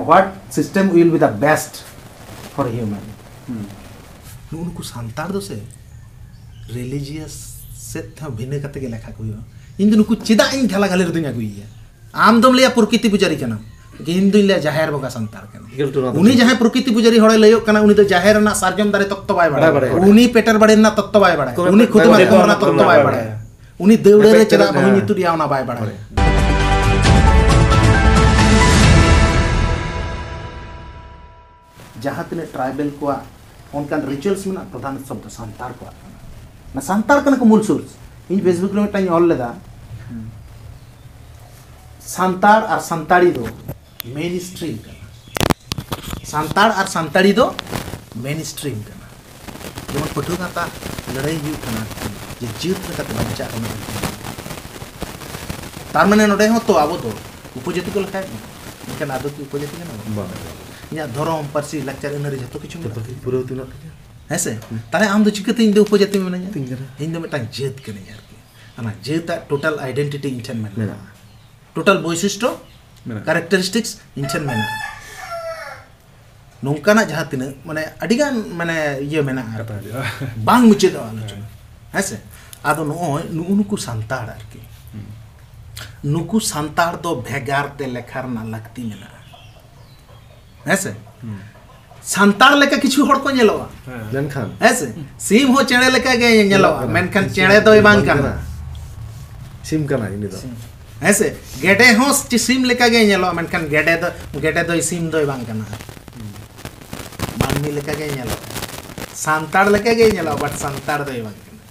what system will be the best for human. नुनको संतार दो से religious से था भिन्न कते के लेखा कोई हो इन नुको चिदा इन घाला घाले दुनिया कोई है आम दम लिया प्रकृति पुजारी कना हिंदू लिया जाहेर बगा संतार कना उनी जहां प्रकृति पुजारी हड़े लयो कना उनी तो जाहेर ना सार्जम दारे तत्व बाय बड़ा उनी पेटर बड़े ना तत्व बाय बड़ा उनी खुद मा कोना तत्व बाय बड़ा उनी देवड़े रे चला बहु नितुरिया ना बाय बड़ा जहां तने ट्राइबल को उनका रिचुअल्स में प्रधान शब्द संतार को ना संतार कना को मूल सोर्स इन फेसबुक में टाइम ऑल लेदा संतार और संताड़ी दो मेन स्ट्रीम कना संतार और संताड़ी दो मेन स्ट्रीम कना जेमन पठुआ का लड़ाई हुई कना जे जीत का बच्चा कना तार माने नोडे हो तो आबो तो उपजाति को लखाय इनका आदो की उपजाति ना या धर्म पार्सी लेक्चर इनरे जतो किछु पूरा दिन ऐसे ताले आम दो चिकते इन दो उपजाति में ना इन दो मिटा जेत कने यार ana jeta total identity inten mena total boysisto characteristics inten mena nongkana jaha tina mane adigan mane iye mena bang muche do alochona hese ado nuku santar arki nuku santar do bhegar te lekhar na lakti mena hese santar leka kichu hor ko nyelowa menkhan hese sim ho chene leka ge nyelowa menkhan chene do bang kana SIM कना ini do ऐसे गेडे होस SIM लेका गे नेलो मनकन गेडे दो SIM दो बांग कना मानमी लेका गे नेलो सांतार लेका गे नेलो बट सांतार दो बांग कना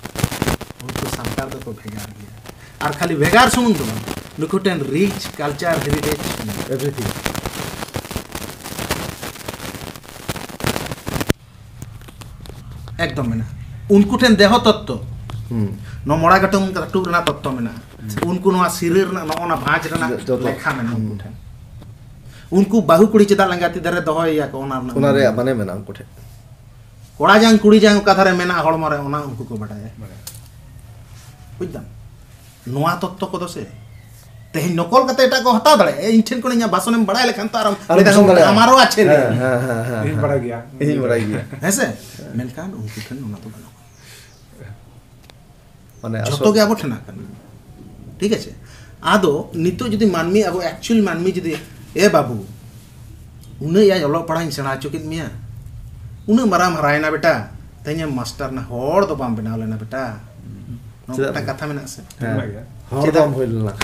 उनको सांतार दो को भेगार गया और खाली भेगार सुन दो लुकुटेन रिच कल्चर हेरिटेज एवरीथिंग एकदम में उनको टेन देह तत्व नो मोड़ा गटम टू रना तत्व में उनको नो सिरिर ना नो ना भाज रना लेखा में उनको ठे उनको बाहु कुड़ी चदा लंगाती दरे दहोय या को ओना रे माने में उनको ठे कोड़ा जांग कुड़ी जांग का धरे मेना हड़म रे ओना उनको को बटाय बुझदम नोआ तत्व को दसे तेहि नकल कते एटा को हता दड़े इनठेन को न्या भाषण में बड़ाय लेखन तो आराम हमारो अच्छे ले इन बड़ा गया ऐसे मेनकान उनको ठन ओना तो बना माने जतो के आबो ठना कन ठीक है आदो नितो जदि मानमी आबो एक्चुअल मानमी जदि ए बाबू उने या ओलो पढ़ाई सेना चुकित मिया उने मराम हरायना बेटा तैया मास्टर ना होड़ दो बाम बनाव लेना बेटा नोटा कथा में ना से होड़ दम होइलना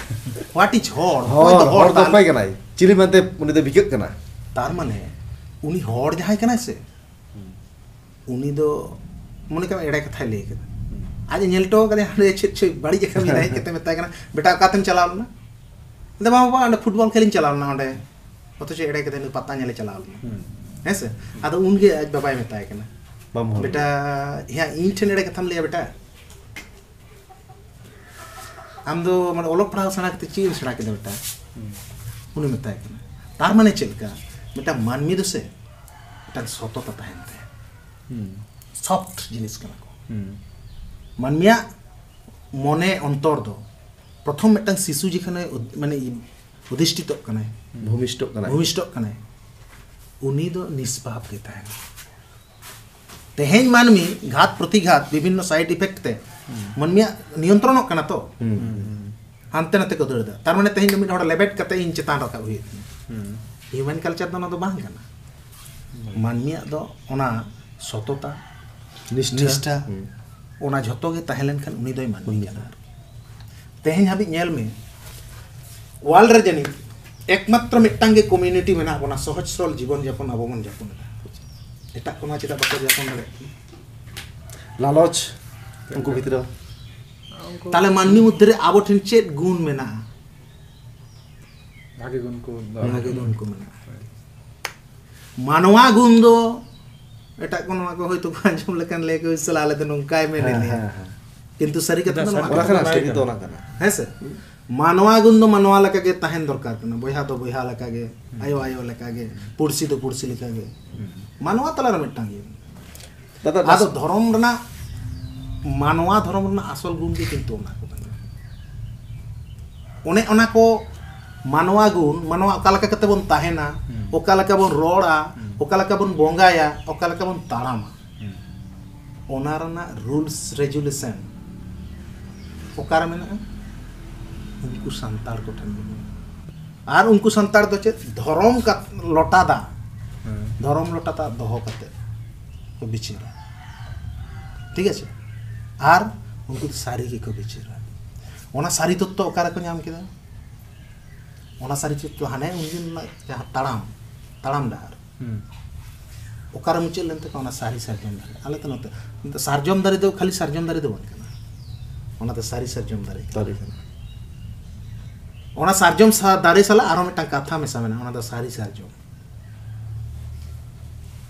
व्हाट इज होड़ होड़ दो पाई कनाई चिली मनते उनी दे बिगत कना तार माने उनी होड़ जहाय कना से उनी दो मने का एड़ा कथा ले के आज नेलटो कदे हरे छ बड़ी जगह में नहीं केते मेता कना बेटा कातन चलावना दे बाबा अंडे फुटबॉल खेलिन चलावना अंडे अतो छ एड़े कदे पत्ता नेले चलावना हैसे आदो उनके आज बाबा मेता कना बेटा या इन ठन एड़े कथम लिया बेटा हम दो माने ओलो पढ़ा सना कते चीज सना के बेटा उनी मेता कना तार माने चलका बेटा मानमी दो से बेटा सतता तहनते सॉफ्ट जिनिस कना को मानमिया मने अंतर दो प्रथम मिटन शिशु जिखने माने उदिष्टित कनाय भूमिष्ठ कनाय उनी दो निष्पाप के तहन तेहेन मानमी घात प्रतिघात विभिन्न साइड इफेक्ट ते मानमिया नियंत्रण कना तो हानते नते को दरदा तार माने तेहेन मिट हड़ लेबेट कते इन चेतान रका हुई ह्यूमन कल्चर दो ना दो बांग कना मानमिया दो ओना सतता निष्ठा ओना झतो के तहलेन खान उनी दोय मानमी कना तेहेन हाबि नेल में वर्ल्ड रे जनी एकमात्र मिटटांग के कम्युनिटी मेना बना सहज सरल जीवन यापन आबो मन यापन एटा कोना चिता बको यापन रे लालच उनको भीतर ताले मानमी मध्य रे आबो ठिन चेत गुण मेना भागे गुण को मेना मानवा गुण दो एटा कोनो को होय तो आंजम लेकन लेके सला ले तो नंकाय में ले लिया किंतु सरी कथा ओना कना सरी तो ना कना है से मानवा गुण दो मानवा लका के तहन दरकार कना बोया तो बोया लका के आयो आयो लका के पुरसी तो पुरसी लका के मानवा तला मिटांगे दादा आदो धर्म रना मानवा धर्म रना असल गुण के किंतु ओना को ओने ओना को मानवा गुण मानवा ओका लेका कते बन ताहेना ओका लेका बन रोड़ा ओका लेका बन बोंगाया ओका लेका बन ताड़ामा ओना रना रूल्स रेजुलेशन ओकारा मेना उनको संतार को ठन और उनको संतार दो चेत धर्म का लोटा दा धर्म लोटा ता दोहो कते को बिचिरा ठीक है और उनको सारी की को बिचिरा ओना सारी तत्व ओकारा को नाम किदा ओना सारी तत्व हाने उनजिन जहां ताड़ाम डार ओकारा मुचेल लेनते ओना सारी सारजम दारे आले तो नते सारजम दारे दो खाली सारजम दारे दो बन कना ओना तो सारी सारजम दारे कना ओना सारजम दारे साला आरो मिटा कथा मेसा मेना ओना तो सारी सारजम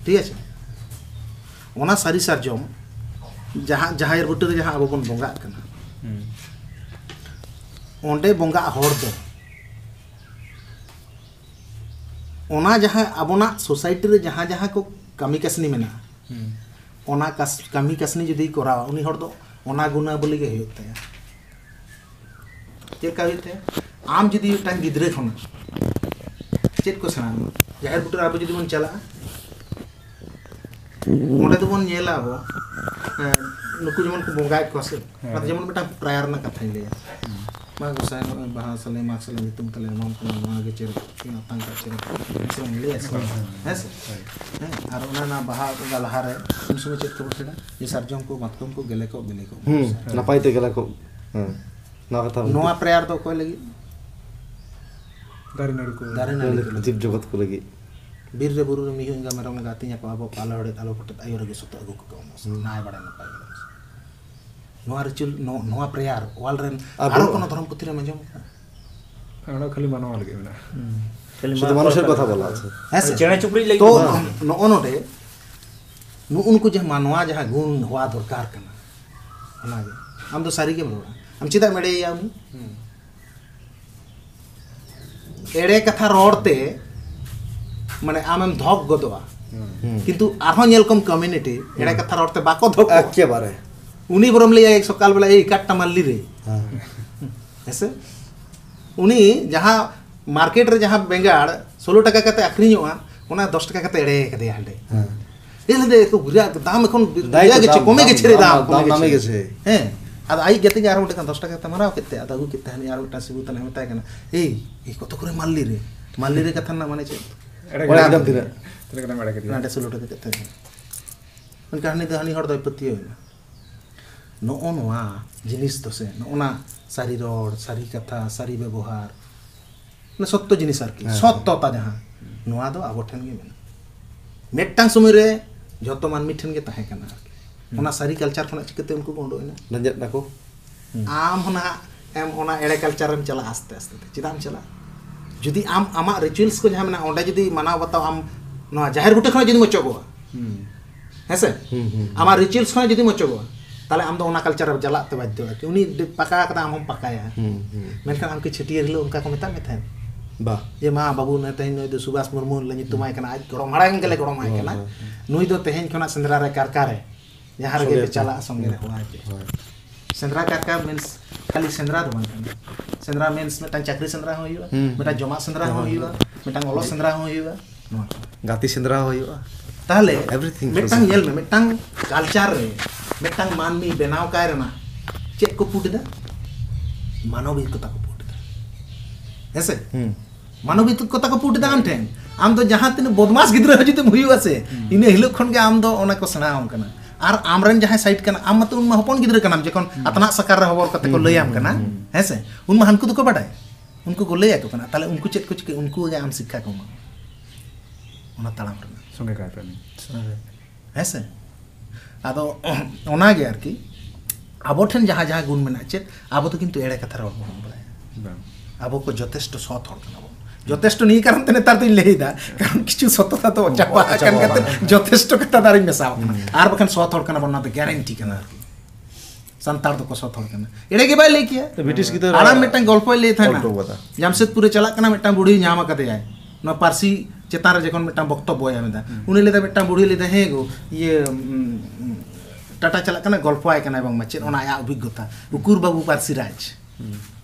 ठीक है ओना सारी सारजम जहां जहायर बुटे रे जहां अब बन बोंगा कना ओंडे बोंगा होड़ दो ओना जहां अबोना सोसाइटी रे जहां जहां को कमी कसनी मेना ओना कमी कसनी जदी करावा उनी होड़ दो ओना गुना बोली गे होते हैं चेक होते आम जदी टाइम गिद्रे खन चेक को सना जहार बुटर अब जदी मन चला ओंडे तो बन नेला बो नुकु जमन को बोंगा को से मतलब जमन बेटा प्रायर ना कथा ले मा गोसाय बाहा सले मा सले तुम तले नम को मा गे चेर किन तंग का चेर से ले ऐसे है और ओना ना बाहा को गलहा रे उन समय चेक को सेडा ये सरजम को मतकम को गेले को नपाई ते गेला को ना कथा नोआ प्रायर तो कोई लगी दारे नाड़ी को जीव जगत को लगी बीर रे बुरु रे मिहुंगा मरम गाती या पाबो पाला हड़े तालो फटे आयो रे सुत अगु को मस नाय बड़ा न पाई नोआ रिचुअल नोआ प्रेयर वाल रेन आरो कोनो धर्म पुथि रे मजम आना खाली मानवा लगे ना শুধু মানুষের কথা বলা আছে ऐसे चेणे चुपड़ी लगी तो नो नोडे नु उनको जे मानवा जहां गुण हुआ दरकार कना ओना गे हम तो सारी के बोला हम चिदा मेडे या एड़े कथा रोड़ते माने आमम धक गदवा किंतु आरो नेलकम कम्युनिटी एड़ा कथा रोड़ते बाको धक एकेबारे उनी बरम ले एक सकाल बेला ए काटटा मारली रे ऐसे उनी जहां मार्केट रे जहां बेंगाड़ 16 टाका कते आखरिñoa ओना 10 टाका कते एड़े कदे हांडे एले दे को गुरा दाम एखन गुरा गेछे कमे गेछे रे दाम दाम गेछे हैं आद आई गेते यार मोटे 10 टाका कते माराव केते आद अगु केते हनी यार ओटा सिबु तले मताय कना ए कत करे मारली रे कथा ना माने छे एड़ा एकदम तिरे कना मेड़ा के नाडे 16 टाका कते मन कहानी द हनी हड़ दय पति होइना नो नोआ जिनिस तो से नोना सारी रोड सारी कथा सारी व्यवहार ना सत्य जिनिस आर की सत्यता जहां नोआ दो आबो ठेन गे मेना मेटटांग समय रे जतो मानमी ठेन गे ताहे कना आर ओना सारी कल्चर खना चिकते उनको गोंडोइना नंजत नako आम होना एम ओना एड़े कल्चर में चला आस्ते आस्ते चिदाम चला जदी आम आमा रिचुअल्स को जहां मेना ओंडे जदी मानाव बताओ आम नोआ जाहिर बुटे खना जदी मचोगोआ हेसे आमा रिचुअल्स खना जदी मचोगोआ ताले आम दो ओना कल्चर जलाते बाध्य कि उनी पका कदा आम पकाया मेनखान आम के छटियर हिलो उनका को मेता मेथान बा ये मा बाबू न तेहन नय दो सुभाष मुर्मू लनि तुमाय कना आज गरम हाड़ा गेले गरम आय कना नुई दो तेहन खना सेंद्रा रे कारकारे जहां रे चला संगे रे होआ के सेंद्रा कारकार मींस खाली सेंद्रा दो माने सेंद्रा मींस मेटा चाकरी सेंद्रा होइबा मेटा जमा सेंद्रा होइबा मेटा ओलो सेंद्रा होइबा गाती सेंद्रा होइबा ताले एवरीथिंग मेटांग येल में मेटांग कल्चर रे मेटांग मानमी बेनाव काय रेना चेक को पुटदा मानविकता को पुटदा ऐसे मानविकता को पुटदा आम ठेन आम तो जहां तिन बदमाश गिद्रा जति हुइवा से इने हिलो खन के आम दो ओना को सना हम कना आर आमरन जहां साइड कना आम मत उन हपन गिद्रा कना जखन अतना सकार रे हबर कते को लयाम कना ऐसे उन मा हनको को बाडाय उनको को लया को कना ताले उनको चेक को चिके उनको आम शिक्षा को मा ओना तालाम रे संगे काय पानी ऐसे आदो ओना गे आरकी आबो ठेन जहां जहां गुण मेना चेत आबो तो किंतु एड़े कथा रोड बन बलाय आबो को जथेष्ट सत हर कना जथेष्ट नहीं कारण तने तार तो लेहिदा कारण किछु सतता तो चापा कान कते जथेष्ट कथा दारि मेसाव आर बखन सत हर कना बना तो ग्यारंटी कना आरकी संतार तो को सत हर कना एड़े के बाय ले किया तो ब्रिटिश की तो आराम मेटा गल्प ले था ना जमशेदपुर चला कना मेटा बुढ़ी नामा कते आय न पारसी चेतार जखन मेटा वक्तव्य एमेदा उनी लेदा मेटा बुढ़ी लेदा हे गो ये टाटा चला कना गल्प आय कना एवं मचे ओना आया अभिज्ञता उकुर बाबू पारसी राज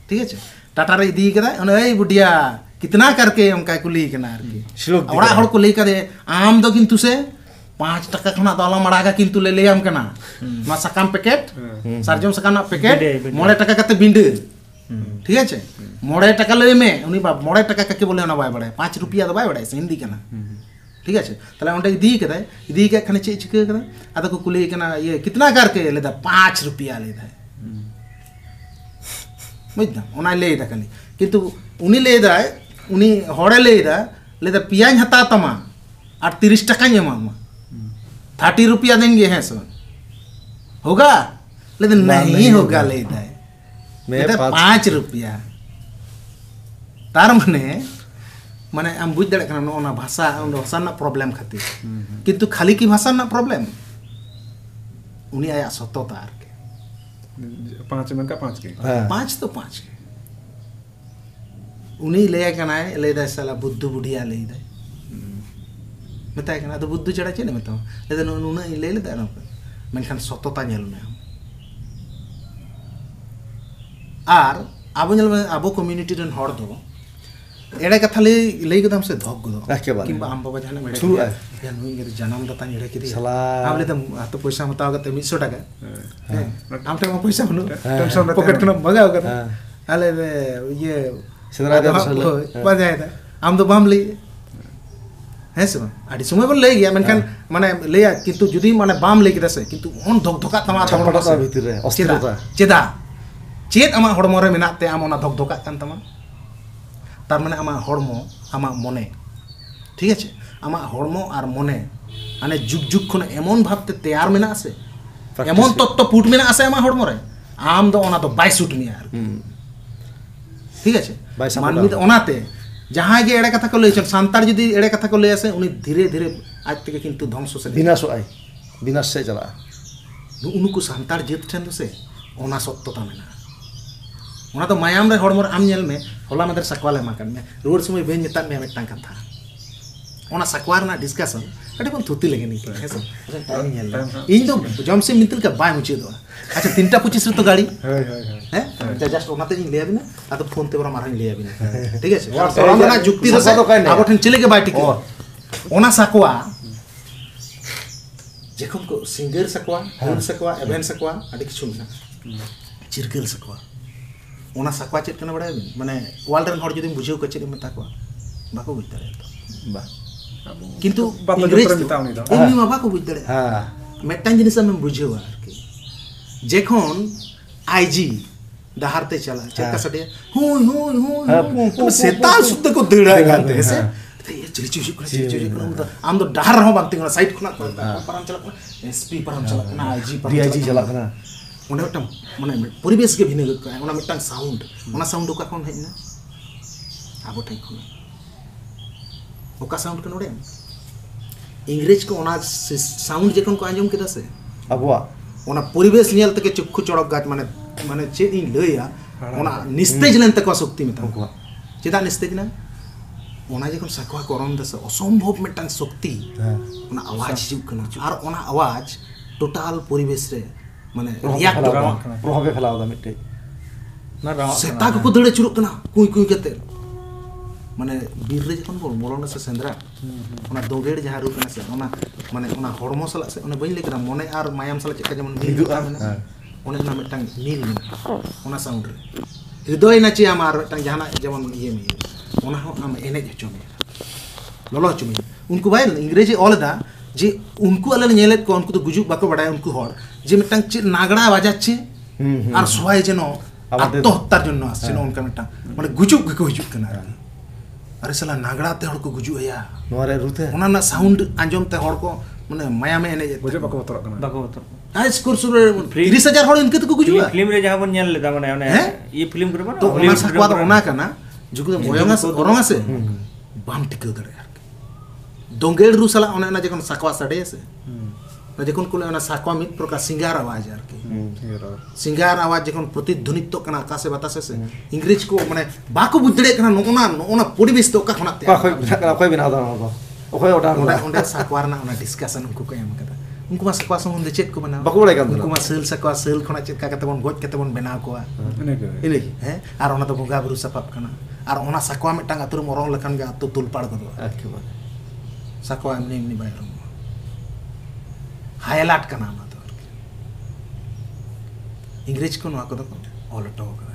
ठीक है टाटा रे इदी कदा ए बुढ़िया कितना करके उनका कुली कना आरकी श्लोक ओड़ा हड़ को लई कदे आम दो किंतु से 5 टका खना तो आला मड़ागा किंतु ले लेम कना मा सकाम पैकेट सारजम सकाम ना पैकेट 9 टका कते बिंड ठीक है 9 टका ले में उनी बा 9 टका कके बोले ना बाय बड़े 5 रुपया तो बाय बड़े से हिंदी कना ठीक है तले ओंडे इदी कदे इदी के खने चे चिके कदा आदा को कुली कना ये कितना करके लेदा 5 रुपया लेदा बुझना ओना लेदा खाली किंतु उनी लेदा उनी हड़े लेदा पियाज हता तमा और 30 टका एमामा 30 रुपया देंगे हैं सर होगा लेकिन नहीं होगा लेदा मैं 5 रुपया तार माने आम बुझ दड़े कना ओना भाषा ना प्रॉब्लम खातिर किंतु खाली की भाषा ना प्रॉब्लम उनी आया सतता आर के 5 में का 5 के 5 तो 5 के उनी ले कना ले दा साला बुद्धू बुढ़िया ले दा मताय कना तो बुद्धू चढ़ा चेने मताओ ले दा नुना ले ले दा ना मेनखान सतता नेल में आर आबो नेल में आबो कम्युनिटी रन हड़ दो एड़े कथा ले कदम से धक गदो किंबा आम बाबा जाने मेड़े या नुई मेरे जन्म दाता एड़े किदी साला आम ले दम तो पैसा मताओ कते 100 टका आम टे में पैसा बनु टेंशन पॉकेट कनो बगाओ कता आले ये सेदरा दे बजाय दा आम तो बाम ले है से आडी समय बोल ले गया मेनखान माने लेया किंतु जुदी माने बाम ले किदा से किंतु ओन धक धका तमा छपटा भीतर रे अस्थिरता चेदा चेद आमा हड़मो रे मेनाते आम ओना धक धका कान तमा तार माने आमा हड़मो आमा मने ठीक है आमा हड़मो और मने माने जुग जुग खन एमन भाबते तैयार मेना से एमन तत्व पुट मेना से आमा हड़मो रे आम दो ओना तो बाय सूट में यार ठीक है मानमी तो ओनाते जहां गे एड़े कथा को लई सांतार जदी एड़े कथा को लई आसे उनी धीरे धीरे आज तक किंतु ध्वंस से विनाश से चला उनको सांतार जेत ठेन दो से ओना सत्यता मेना ओना तो मायाम रे हड़मोर आम नेल में होला मदर सकवाले माकन में रोड समय बेन नेता में मिटन कथा ओना सकवार ना डिस्कशन अटे कोन थुती लगे नहीं है सो टाइम नेल इन दो जम से मितल का बाय मुचे दो अच्छा 3:25 तो गाड़ी हैं जस्ट ओनाते इन ले आबिना आ तो फोन ते बरा मारन ले आबिना ठीक है और हमरा जुक्ति दो आबो ठन चले के बाटी के ओना सकवा जेखम को सिंगर सकवा हुल सकवा एवेन सकवा अडी किछु ना चिरकल सकवा ओना सकवा चेत कना बड़ा माने वर्ल्ड रन हर जदी बुझेउ कचे मता को बाको बुझ दरे तो बा किंतु इंग्रेज इनी मा बाको बुझ दरे हां मेटन जिनिस हम बुझेउ आर के जेखन आईजी डहारते चला चेका सटे हुई हुई हुई सेताल शुद्ध को दड़ा गाते ऐसे ये चली चुजी आम तो डहार रहो बांगते साइड खुना परम चला एसपी परम चला ना आईजी पर डीआईजी चला ना ओने मटम माने परिवेश के भिने का ओना मिटन साउंड ओना साउंड का कोन हेना आबो ठै खुना ओका साउंड के नोडे इंग्रेज को ओना साउंड जेकन को आंजम केदा से अबवा ओना परिवेश नियल तके चुखु चड़क गात माने माने चेद इन लइया ओना निस्तेज लेन तक शक्ति में था चेदा निस्तेज ना ओना जेकन सकवा करम दस असंभव मिटन शक्ति ओना आवाज हिजु कना और ओना आवाज टोटल परिवेश रे माने रिएक्ट प्रभाव फैलावदा मिटे ना सेता को दड़े चुरुक कना कुई कुई कते माने बीर रे जखन बोल मोलना से सेंद्रा ओना दोगेड़ जहां रु कना से ओना माने ओना हड़मो सला से ओना बइन ले कना मने और मायाम सला चेका जेमन मिल ना ओने ना मिटन नील ओना साउंड रे हृदय नाची आमार मिटन जहाना जेमन ये में ओना हो आम एने जचो में ललो चुमी उनको बाय इंग्रेजी ऑलदा जे उनको अले नेलेत को उनको तो गुजुक बाको बडाय उनको हर जे मिटन चे नागड़ा बाजाচ্ছে আর সবাই যেন আত্মহত্যার জন্য আসছে না উনকা মিটা মানে গুজুক को गुजुक कना अरे साला नागड़ाते हड़ को गुजु या नोरे रुते ओना ना साउंड आंजम ते हड़ को माने माया में एने बुझे बाको बतर कना बाको बतर आ स्कोर सुर 30000 हड़ इनके तो गुजु फिल्म रे जहां बन नेल लेदा माने ओने ये फिल्म करबा तो ओना सकवा ओना कना जुको बोयंगा ओरंगा से बाम टिके दरे यार दोंगेड़ रु साला ओना ना जकन सकवा सडे से ना जकन को ओना सकवा मित प्रकार सिंगार आवाज यार के सिंगार आवाज जकन प्रतिध्वनित तो कना आकाशे बतासे से इंग्लिश को माने बाको बुद्धड़े कना ओना ओना परिवेश तो का खनाते कोई बिना दा ओखय ओटा ओंडे सकवार ना ओना डिस्कशन उनको को एम कदा उनको मा सकवा सुमुन दे चेत को बनाओ बाको बड़ाय कान उनको मा सेल सकवा सेल खना चेत का कते बन गोज कते बन बनाव कोआ ᱤᱱᱟᱹ ᱜᱮ इले हैं आर ओना तो बोगा बुरु सपाप कना आर ओना सकवा मिटांग अतुर मोरong लेखान गे अतु तुल पाड़ गदो एकेबारे सकवा एमनी बाय रंग हाईलाइट कना ना तो इंग्लिश को नवा को तो ऑलटो करा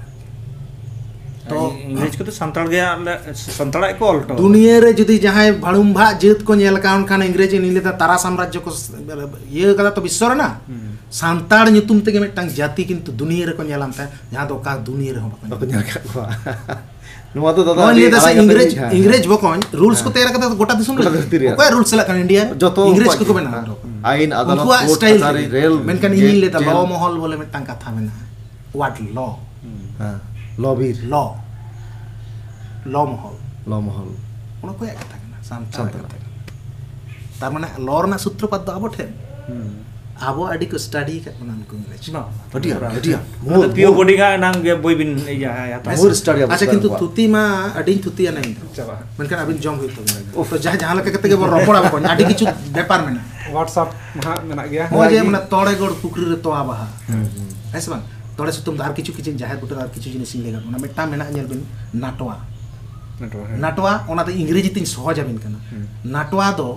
तो इंग्लिश को तो संताड़ को ऑलटो दुनिया रे जुदी जहां भाड़ुम्भा जेत को नेल काउन खान अंग्रेजी नीले तारा साम्राज्य को ये कदा तो विश्व रे ना सांताड़ nyutum तेगे मिटांग जाति किंतु दुनिया रे को नेलाम ता जहां तो का दुनिया रे हो बाको nyal ka ko नुआ तो दादा ये दस इंग्रेज बकोन रूल्स को तैयार करता गोटा दिसुम ओका रूल्स ला कान इंडिया इंग्रेज को बना आइन अदालत कोर्ट कचहरी रेल मेनकान इन लेता लॉ महल बोले मिटांग कथा मेना व्हाट लॉ हां लॉबीर लॉ महल ᱞᱚ को कथा कना सांताड़ तार माने लॉ रना सूत्रपात दो आबो ठे आबो अडी को स्टडी का बना को इंग्लिश अडिया मोर पियो बॉडी का नाम गे बोय बिन या मोर स्टडी अच्छा किंतु थुती मा अडी थुती ना इन ᱪᱟᱵᱟ मेनकान अबिन जम हुई तो जहां लका कते के बो रपड़ा बको अडी किछु व्यापार मेना WhatsApp ᱢᱟ ᱢᱮᱱᱟᱜ ᱜᱮᱭᱟ हो जे माने तोड़े गोड़ पुकरी रे तोआ बहा ऐसे बा तोड़े सुतुम दार किछु किछु जाहे बुटर दार किछु जिनिस लेगा ओना मेटा मेना नेल बिन नाटवा ओना तो इंग्रेजी तिन सहज अबिन कना नाटवा दो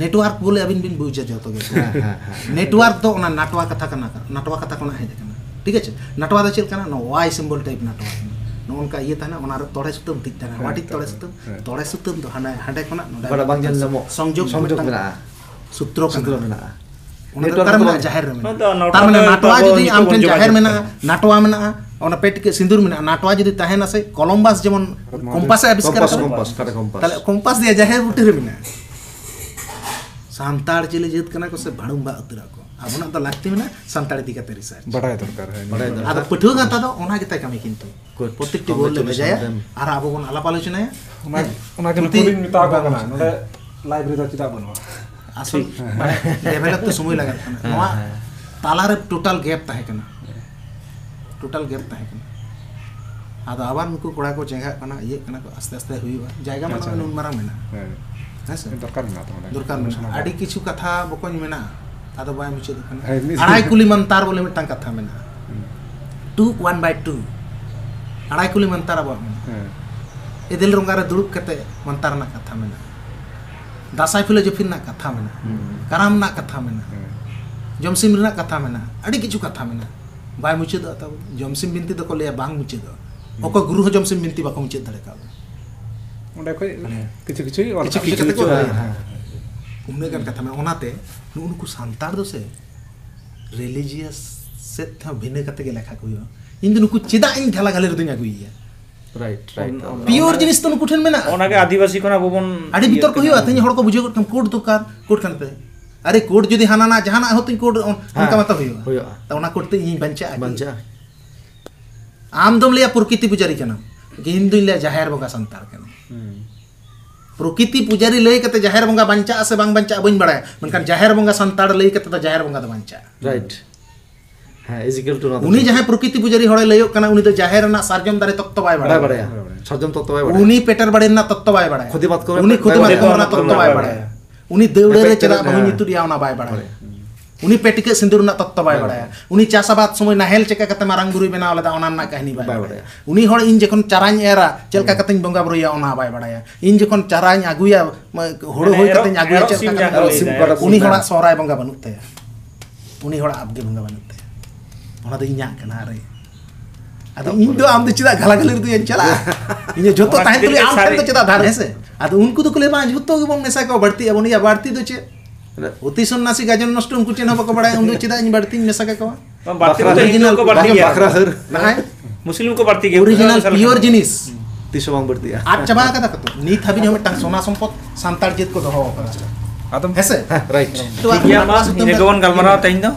नेटवर्क बोले अबिन बिन बुझे जतो गे नेटवर्क दो ओना नाटवा कथा कोना हे कना ठीक है नाटवा दो चल कना नो वाई सिंबल टाइप नाटवा नो उनका ये था ना ओना तोड़े सुतुम ठीक था वाटी तोड़े सुतुम दो हांडे कोना बड़ा बांग जन लमो संयोग मेना सूत्रो मेना नेटवर्क जाहिर में तार माने नाटवा जदी आम ठन जाहिर में ना नाटवा में ना ओना पेट के सिंदूर में नाटवा जदी ताहेना से कोलंबस जेमन कंपास आविष्कार ताले कंपास दिया जाहिर बुटी रे में सांताड़ चिले जेत कना को से भाड़ुम्बा उतरा को आबना तो लागती में ना सांताड़ी दिका तेरी सर बड़ाय दरकार है आदा पठुआ गाता दो ओना गेता कमी किंतु प्रत्येकटी बोल ले बजाया आर आबो बन आलाप आलोचना ओना के नुकुलिन मिता को कना नोडे लाइब्रेरी दा चिता बनवा असल डेवलप तो समय लगा नवा ताला रे टोटल गैप ताहे कना आदा आबार नुकु कोड़ा को जेगा कना ये कना को आस्ते आस्ते हुईबा जायगा माना नुन मारा मेना हेस दरकार मेना आडी किछु कथा बकोन मेना आदा बाय मुचे कना अड़ाई कुली मंतार बोले मिटन कथा मेना 2 1 by 2 अड़ाई कुली मंतार बा ए दिल रंगा रे दुड़ुब कते मंतार ना कथा मेना दासाई फिलोसफी ना कथा मेना कराम ना कथा मेना जमसिम रे ना कथा मेना आडी किछु कथा मेना बाय मुचे दो ता जमसिम बिनती दो को ले बांग मुचे दो ओको गुरु जमसिम बिनती बाको मुचे दरे का ओंडे कोई किछु किछु और किछु को उन्ने गन कथा में ओनाते नुनको सांतार दो से रिलीजियस से था भिने कते के लेखा कोयो इन नुको चिदा इन ढाला गाले दुनिया गुइया राइट प्योर जिनिस तो नुको ठन मेना ओना के आदिवासी कोना बोबन आडी भीतर को हियो अतनी हड़ को बुझे कोड दुकान कोड खानते अरे कोड जदी हाना जहाना होती कोड उनका मतलब हुयो त ओना कोड ते इ बंचा आम दम लिया प्रकृति पुजारी कना कि हिंदू लिया जाहिर बंगा संतार कना प्रकृति पुजारी लई कते जाहिर बंगा बंचा से बांग बंचा बइन बड़ाय मनकान जाहिर बंगा संतार लई कते त जाहिर बंगा द बंचा राइट हां इजिकल टू उनी जहां प्रकृति पुजारी हड़े लयो कना उनी तो जाहिर ना सार्जम दारे तत्व बाय बड़ाय सार्जम तत्व बाय उनी पेटर बड़े ना तत्व बाय बड़ाय खुदी बात करे उनी खुदी बात करे ना तत्व बाय बड़ाय उनी देवड़े रे चला बहु नितु दिया ना बाय बड़ाय उनी पेटिके सिंदूर ना तत्व बाय बड़ाय उनी चासाबाद समय नाहेल चेका कते मारांग गुरुई बनाव लेदा ओना ना कहानी बाय बड़ाय उनी हड़ इन जखन चाराñ एरा चलका कते बंगा बरुया ओना बाय बड़ाय इन जखन चाराñ आगुया होड़ो होय कते आगुया चलका उनी हड़ा सोराय बंगा बनुते उनी हड़ा आबगे बंगा बनुते ओना दो इन्या कना रे आदो इन दो आम दो चिदा घाला घाले दो चला इन जोतो ताहे तुले आम तो चिदा धार हेसे आदो उनको तो कोले मा जोतो गे बन मेसा को बढ़ती अब उनी बढ़ती दो चे अति सन्नासी गाजन नष्ट उनको चेन बको बड़ाय उन दो चिदा इन बढ़ती मेसा का बाती तो हिंदू को बढ़ती है बकरा हर ना मुस्लिम को बढ़ती है ओरिजिनल प्योर जिनिस तीसो बांग बढ़ती है आज चबा का तो नीत हबी हम टांग सोना संपत सांतार जेत को दहो आदम हेसे राइट तो या मास इन गवन गलमरा तइन दो